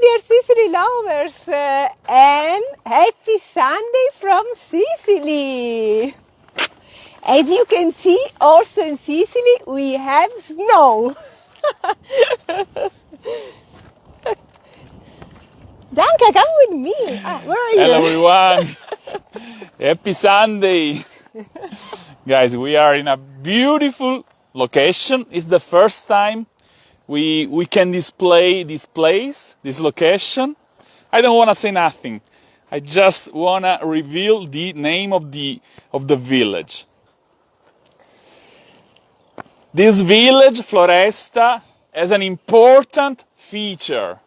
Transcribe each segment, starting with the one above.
dear Sicily lovers, and happy Sunday from Sicily! As you can see, also in Sicily we have snow. Gianca, come with me. Where are you? Hello everyone. Happy Sunday. Guys, we are in a beautiful location. It's the first time we can display this place, this location. I don't want to say nothing. I just want to reveal the name of the village. This village, Floresta, has an important feature.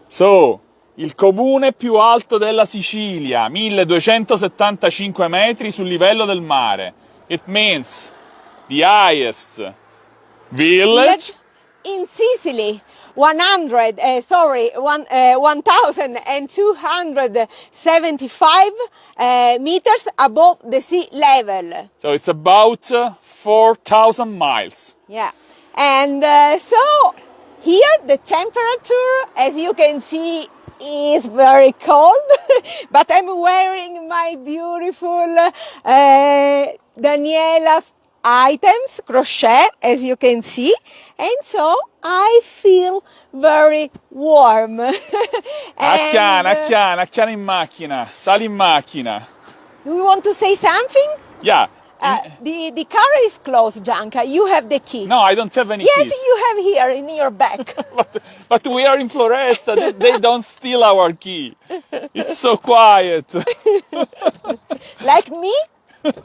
So, il comune più alto della Sicilia, 1275 metri sul livello del mare. It means the highest village in Sicily, 1,275 meters above the sea level. So it's about 4,000 miles. Yeah, and so here the temperature, as you can see, is very cold, but I'm wearing my beautiful Daniela's items, crochet, as you can see, and so I feel very warm. Acchiana in macchina, sali in macchina. Do you want to say something? Yeah. The car is closed, Gianca. You have the key. No, I don't have any keys. keys. Yes, you have here in your back. but we are in Floresta. They don't steal our key. It's so quiet. Like me?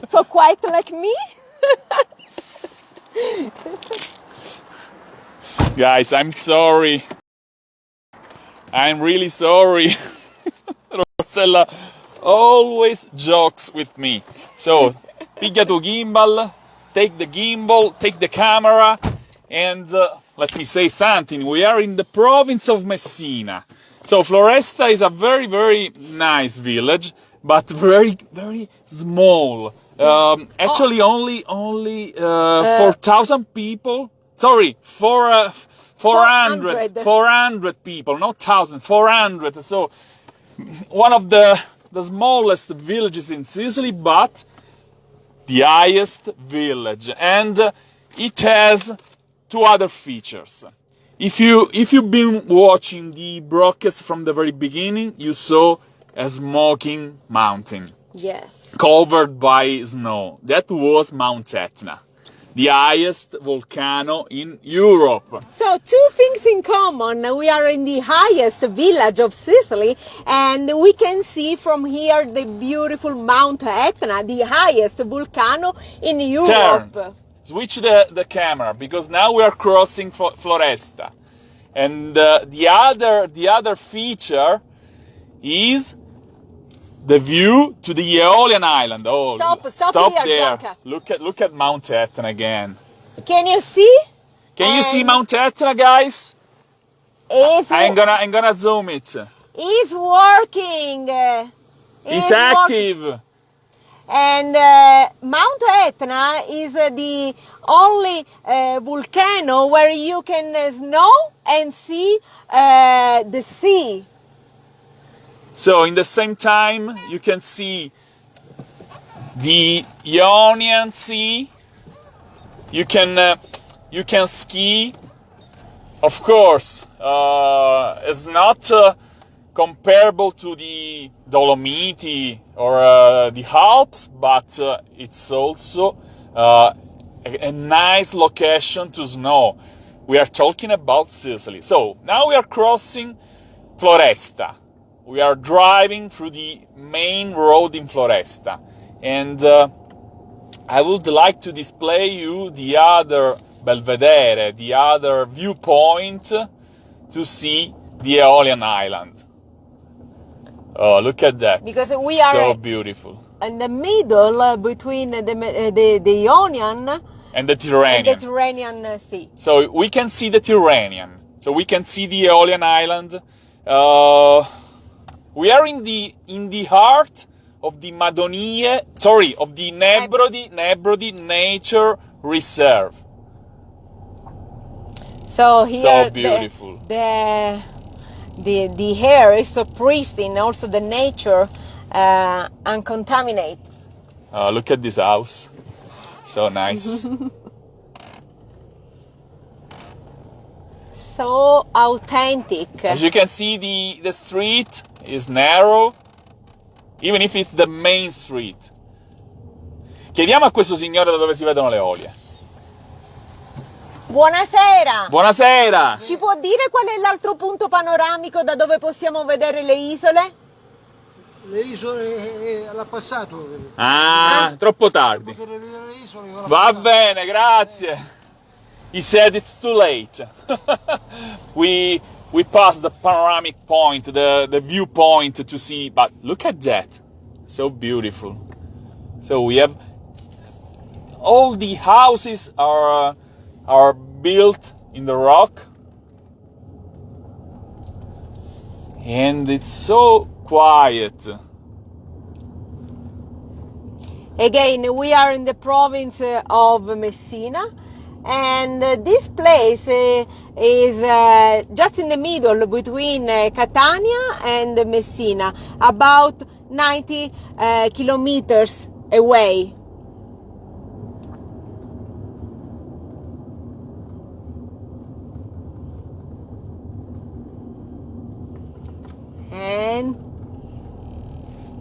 So quiet like me? Guys, I'm sorry. I'm really sorry. Rosella always jokes with me. So, piglia tu gimbal, take the camera, and let me say something. We are in the province of Messina. So, Floresta is a very, very nice village, but very, very small. Actually, only 4,000 people. Sorry, 400 people, not 1,000, 400. So, one of the smallest villages in Sicily, but the highest village. And it has two other features. If you've been watching the broadcast from the very beginning, you saw a smoking mountain. Yes. Covered by snow. That was Mount Etna, the highest volcano in Europe. So, two things in common. We are in the highest village of Sicily, and we can see from here the beautiful Mount Etna, the highest volcano in Europe. Turn. Switch the camera, because now we are crossing Floresta. And the other feature is the view to the Aeolian Island. Oh, stop here, there. Gianca. Look at Mount Etna again. Can you see? Can you see Mount Etna, guys? I'm gonna zoom it. It's working. It's active. And Mount Etna is the only volcano where you can snow and see the sea. So in the same time, you can see the Ionian Sea. You can ski. Of course, it's not comparable to the Dolomiti or the Alps, but it's also a nice location to snow. We are talking about Sicily. So now we are crossing Floresta. We are driving through the main road in Floresta, and I would like to display you the other belvedere, the other viewpoint to see the Aeolian Island. Oh, look at that! Because we are so beautiful in the middle between the Ionian and the Tyrrhenian Sea. So we can see the Tyrrhenian. So we can see the Aeolian Island. We are in the heart of the Nebrodi Nature Reserve. So here, so beautiful. The the air is so pristine, also the nature uncontaminated. Look at this house. So nice. So authentic. As you can see, the street is narrow, even if it's the main street. Chiediamo a questo signore da dove si vedono le Eolie. Buonasera! Buonasera! Ci può dire qual è l'altro punto panoramico da dove possiamo vedere le isole? Le isole l'ha passato. Troppo tardi. Poter vedere le isole, Va bene, grazie. He said it's too late. we passed the panoramic point, the viewpoint to see, but look at that. So beautiful. So we have all the houses are built in the rock. And it's so quiet. Again, we are in the province of Messina, and this place is just in the middle between Catania and Messina, about 90 kilometers away. And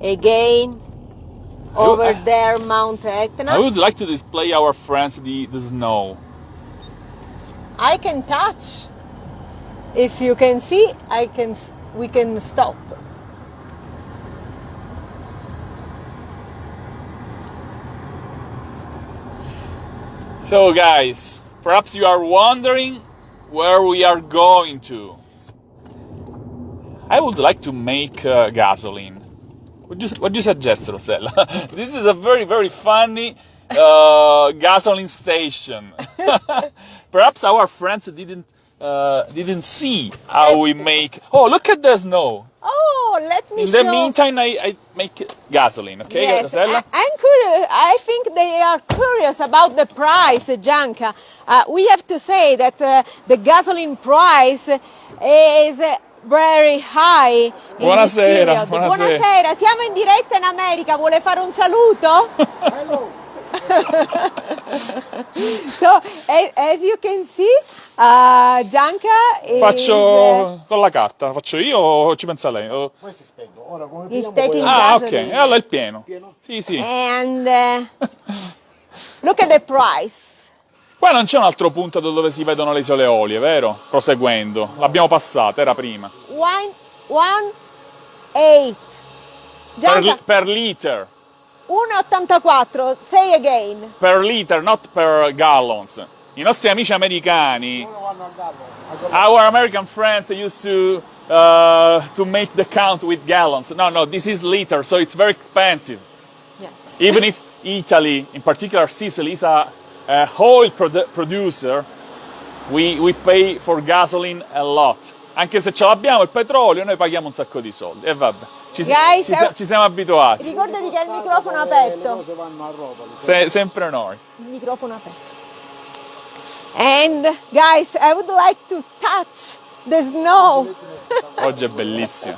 again, over there, Mount Etna. I would like to display our friends the snow. I can touch. If you can see, we can stop. So guys, perhaps you are wondering where we are going to. I would like to make gasoline. What do you suggest, Rosella? This is a very, very funny gasoline station. Perhaps our friends didn't see how we make. Oh, look at the snow. Oh, let me In show. the meantime, I make gasoline. Okay, Yes, Rosella? I'm curious. I think they are curious about the price, Gianca. We have to say that the gasoline price is very high. In this Buonasera, period. buonasera. Buonasera, siamo in diretta in America. Vuole fare un saluto? Hello. So, as you can see, Gianca is Faccio con la carta, faccio io o ci pensa lei? Questo è spento. Ora come He's finiamo taking poi- Ah, ok, gasoline. e allora il pieno. Pieno? Sì, sì. And look at the price. Qua non c'è un altro punto da dove si vedono le isole Eolie, vero? Proseguendo. L'abbiamo passata, era prima. 1.8. Gianca, Per liter. 1.84. Say again. Per liter, not per gallons. I nostri amici americani, Loro vanno a gallo. our American friends used to make the count with gallons. No, this is liter, so it's very expensive. Yeah. Even if Italy, in particular Sicily, is a oil producer, we pay for gasoline a lot. Anche se ce l'abbiamo il petrolio, noi paghiamo un sacco di soldi. E vabbè, Guys, ci siamo abituati. Ricordati che ha il microfono Le aperto. cose vanno a rotoli. Sempre noi. Il microfono aperto. And guys, I would like to touch the snow. Oggi è bellissimo.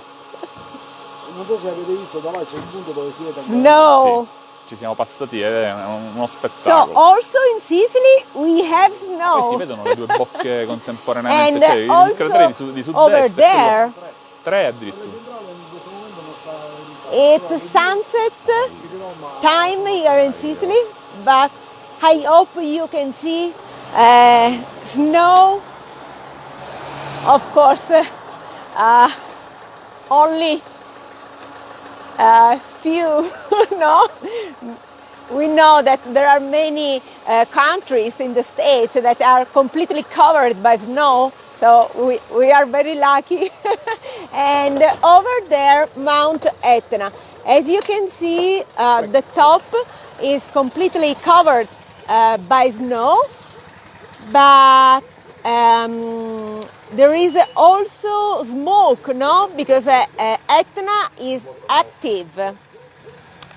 Non so se avete visto, da là c'è un punto dove si vede Snow. Sì, ci siamo passati, è uno So spettacolo. also in Sicily we have Poi si snow. vedono le due bocche contemporaneamente, And cioè il also cratere di sud-est. over e there, quello- tre addirittura. it's sunset time here in Sicily, but I hope you can see snow. Of course, only a few, no? We know that there are many countries in the States that are completely covered by snow, so we are very lucky. And over there, Mount Etna. As you can see, the top is completely covered by snow, but there is also smoke, no? Because Etna is active.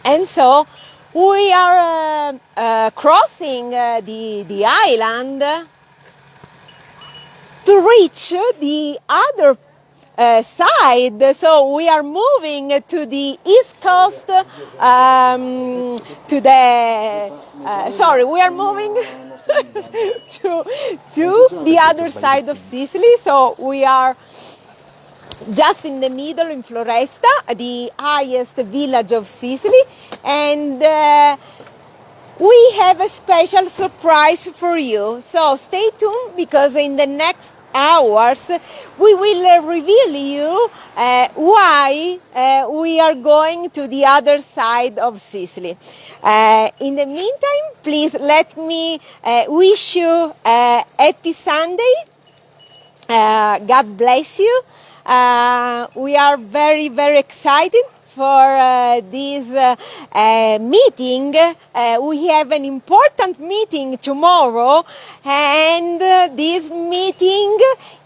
And so we are crossing the island to reach the other side. So we are moving to the east coast, we are moving to the other side of Sicily. So we are just in the middle in Floresta, the highest village of Sicily, and we have a special surprise for you. So stay tuned, because in the next hours we will reveal you why we are going to the other side of Sicily. In the meantime, please let me wish you a happy Sunday. God bless you. We are very, very excited for this meeting. We have an important meeting tomorrow, and this meeting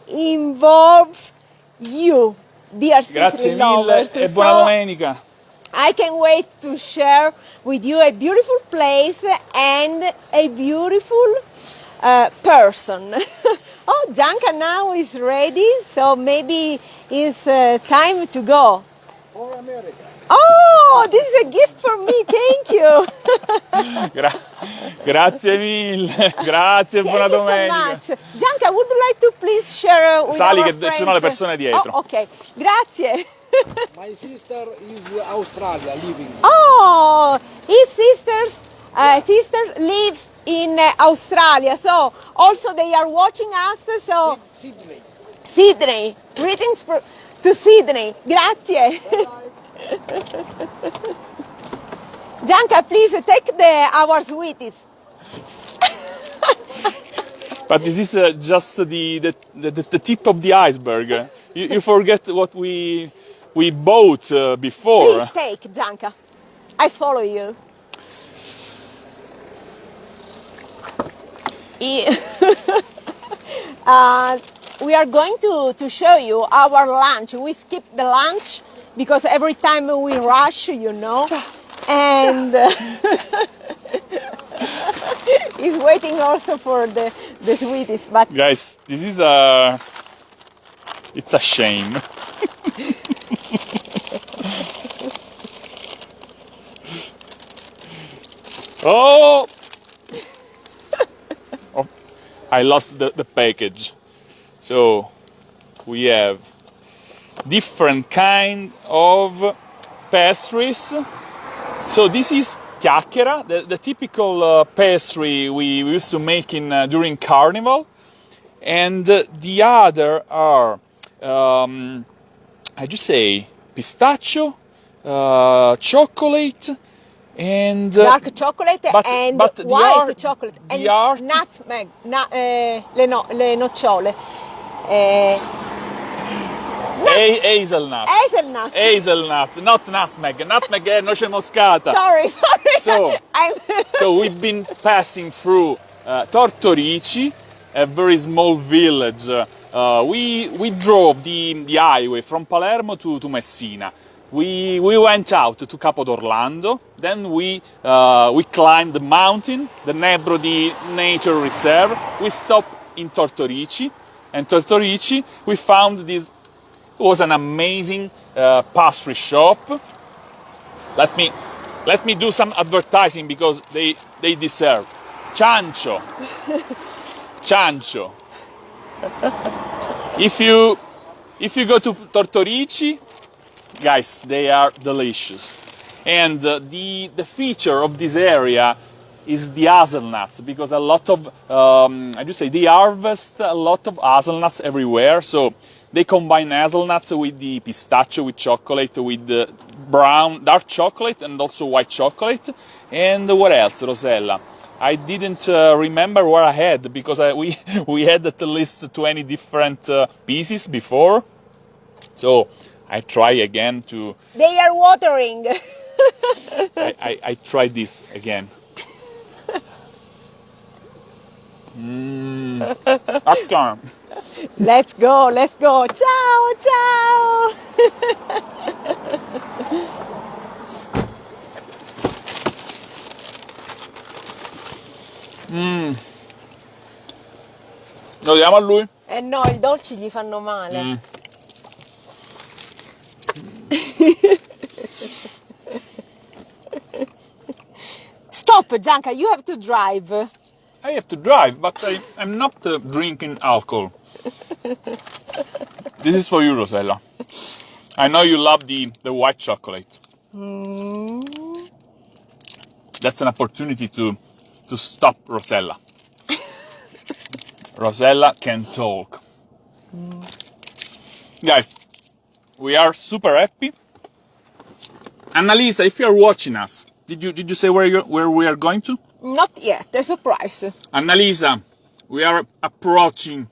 involves you, dear Grazie Sicily mille lovers. e buona domenica. I can't wait to share with you a beautiful place and a beautiful person. Oh, Gianca now is ready, so maybe it's time to go. For America. Oh, this is a gift for me, thank you. Grazie mille, grazie e buona Thank you domenica. so much. Gianca, would you like to please share with Sali our che friends? ci sono le persone dietro. Oh, ok, grazie. My sister is Australia living. Oh, his sister lives in Australia, so also they are watching us. So Sydney. Sydney, greetings to Sydney. Grazie. Gianca, please take our sweeties. But this is just the tip of the iceberg. You forget what we bought before. Please take, Gianca. I follow you. We are going to show you our lunch. We skipped the lunch because every time we rush, you know, and he's waiting also for the sweeties. But Guys, this is it's a shame. Oh! Oh, I lost the package. So we have different kind of pastries. So this is chiacchiera, the typical pastry we used to make during Carnival, and the other are, how'd you say, pistachio, chocolate, and dark chocolate and white chocolate and nutmeg, le nocciole. Hazelnuts. Hazelnuts. Hazelnuts, not nutmeg. Nutmeg è noce moscata. Sorry. So we've been passing through Tortorici, a very small village. We drove the highway from Palermo to Messina. We went out to Capo d'Orlando. Then we climbed the mountain, the Nebrodi Nature Reserve. We stopped in Tortorici, and Tortorici we found this. It was an amazing pastry shop. Let me do some advertising because they deserve. Ciancio. Ciancio. If you go to Tortorici, guys, they are delicious. And the feature of this area is the hazelnuts, because a lot of they harvest a lot of hazelnuts everywhere. So they combine hazelnuts with the pistachio, with chocolate, with the dark chocolate, and also white chocolate. And what else, Rosella? I didn't remember what I had, because we had at least 20 different pieces before. So I try again to... They are watering. I try this again. Accam. Let's go. Ciao, ciao. Lo diamo a lui? No, i dolci gli fanno male. Stop, Gianca, you have to drive. I have to drive, but I'm not drinking alcohol. This is for you, Rosella. I know you love the white chocolate. That's an opportunity to stop Rosella. Rosella can talk. Guys, we are super happy. Annalisa, if you are watching us, did you say where we are going to? Not yet, a surprise. Annalisa, we are approaching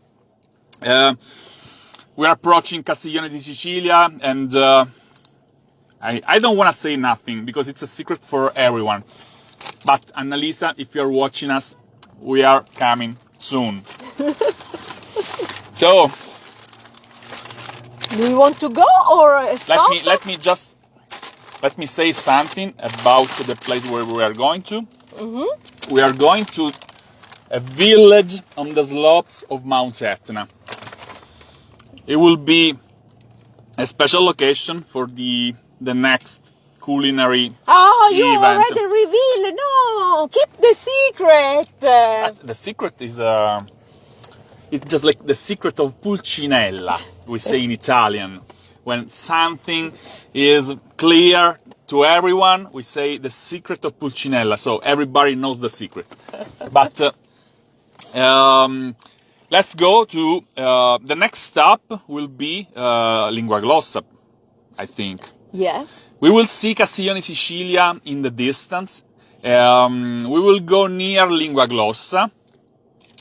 Castiglione di Sicilia, and I don't want to say nothing because it's a secret for everyone. But Annalisa, if you're watching us, we are coming soon. So, do you want to go or stop? let me say something about the place where we are going to. We are going to a village on the slopes of Mount Etna. It will be a special location for the next culinary you event. already revealed. No, keep the secret. The secret is it's just like the secret of Pulcinella, we say in Italian. When something is clear to everyone, we say the secret of Pulcinella, so everybody knows the secret. But let's go to the next stop will be Lingua Glossa, I think. Yes. We will see Castiglione Sicilia in the distance. We will go near Lingua Glossa.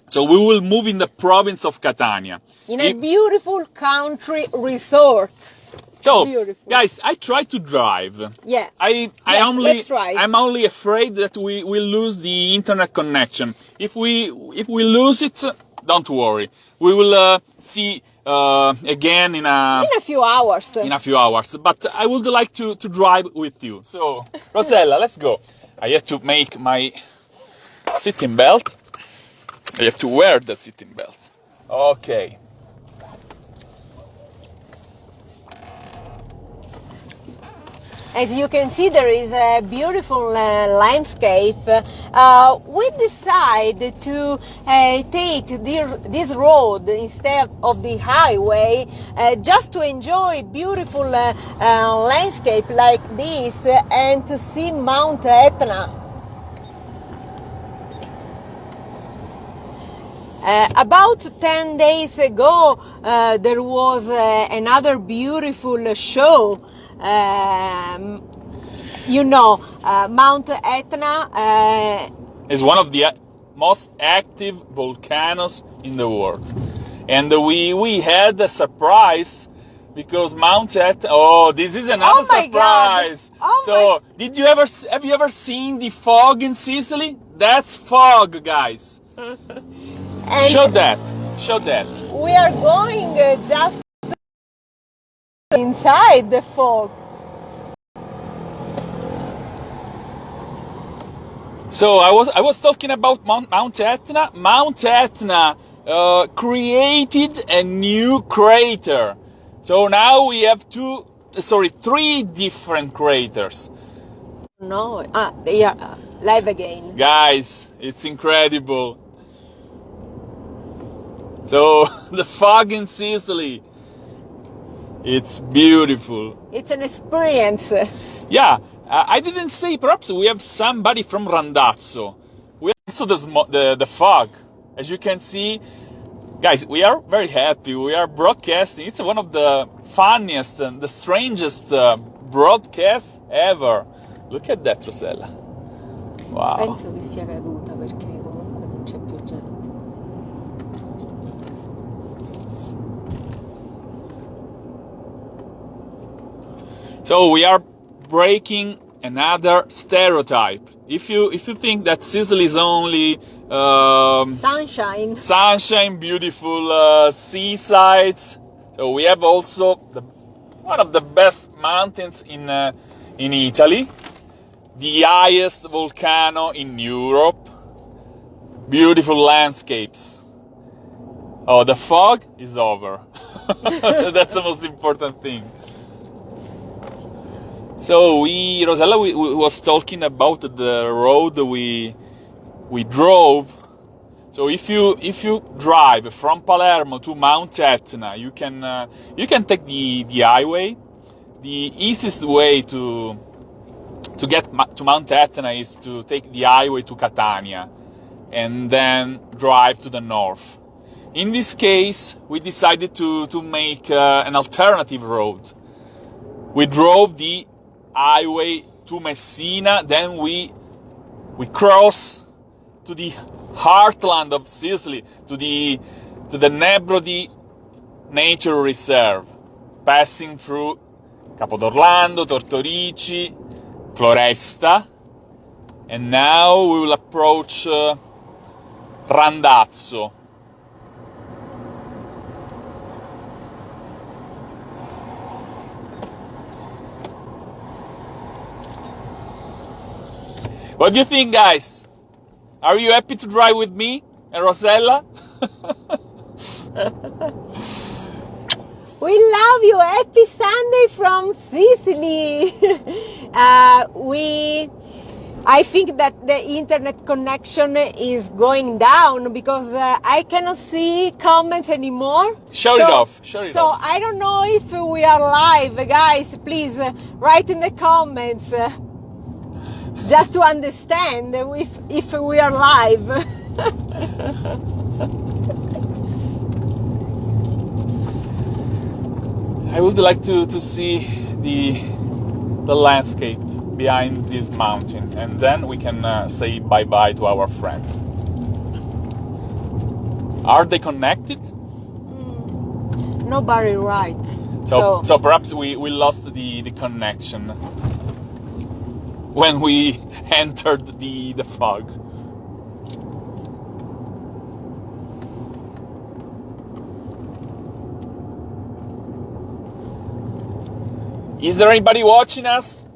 So we will move in the province of Catania. In a beautiful country resort. So, beautiful. Guys, I try to drive. Yeah. Let's try. I'm only afraid that we will lose the internet connection. If we lose it, don't worry. We will see again in a few hours. In a few hours. But I would like to drive with you. So, Rosella, let's go. I have to make my sitting belt. I have to wear that sitting belt. Okay. As you can see, there is a beautiful landscape. We decided to take this road instead of the highway just to enjoy beautiful landscape like this and to see Mount Etna. About 10 days ago, there was another beautiful show. Mount Etna is one of the most active volcanoes in the world. And we had a surprise because Mount Etna, this is another surprise. Have you ever seen the fog in Sicily? That's fog, guys. And show that. We are going just inside the fog. So I was talking about Mount Etna. Mount Etna created a new crater. So now we have three different craters. No, they are live again. Guys, it's incredible. So the fog in Sicily, it's beautiful. It's an experience. Yeah, I didn't say, perhaps we have somebody from Randazzo. We have also the fog. As you can see, guys, we are very happy. We are broadcasting. It's one of the funniest and the strangest broadcasts ever. Look at that, Rosella. Wow. Penso che sia caduta perché comunque non c'è più gente. So we are breaking another stereotype. If you think that Sicily is only sunshine, beautiful seasides, so we have also one of the best mountains in Italy, the highest volcano in Europe, beautiful landscapes. Oh, the fog is over. That's the most important thing. So Rosella, we was talking about the road we drove. So if you drive from Palermo to Mount Etna, you can take the highway. The easiest way to get to Mount Etna is to take the highway to Catania and then drive to the north. In this case, we decided to make an alternative road. We drove the highway to Messina, then we cross to the heartland of Sicily, to the Nebrodi Nature Reserve, passing through Capodorlando, Tortorici, Floresta, and now we will approach Randazzo. What do you think, guys? Are you happy to drive with me and Rosella? We love you. Happy Sunday from Sicily. I think that the internet connection is going down because I cannot see comments anymore. Shut it off. So I don't know if we are live, guys. Please write in the comments just to understand if we are live. I would like to see the landscape behind this mountain, and then we can say bye-bye to our friends. Are they connected? Nobody writes. So perhaps we lost the connection when we entered the fog. Is there anybody watching us?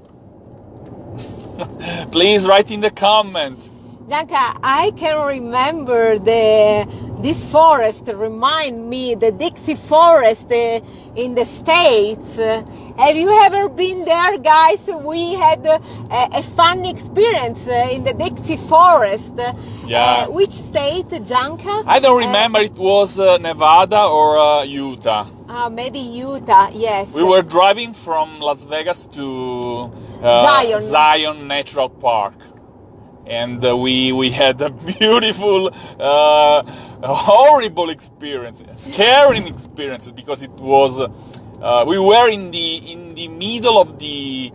Please write in the comment. Gianca, I can remember this forest remind me the Dixie Forest in the States. Have you ever been there, guys? We had a fun experience in the Dixie Forest. Yeah. Which state, Gianca? I don't remember. It was Nevada or Utah. Maybe Utah, yes. We were driving from Las Vegas to Zion Natural Park, and we had a beautiful, horrible experience, scaring experience, because it was we were in the middle of the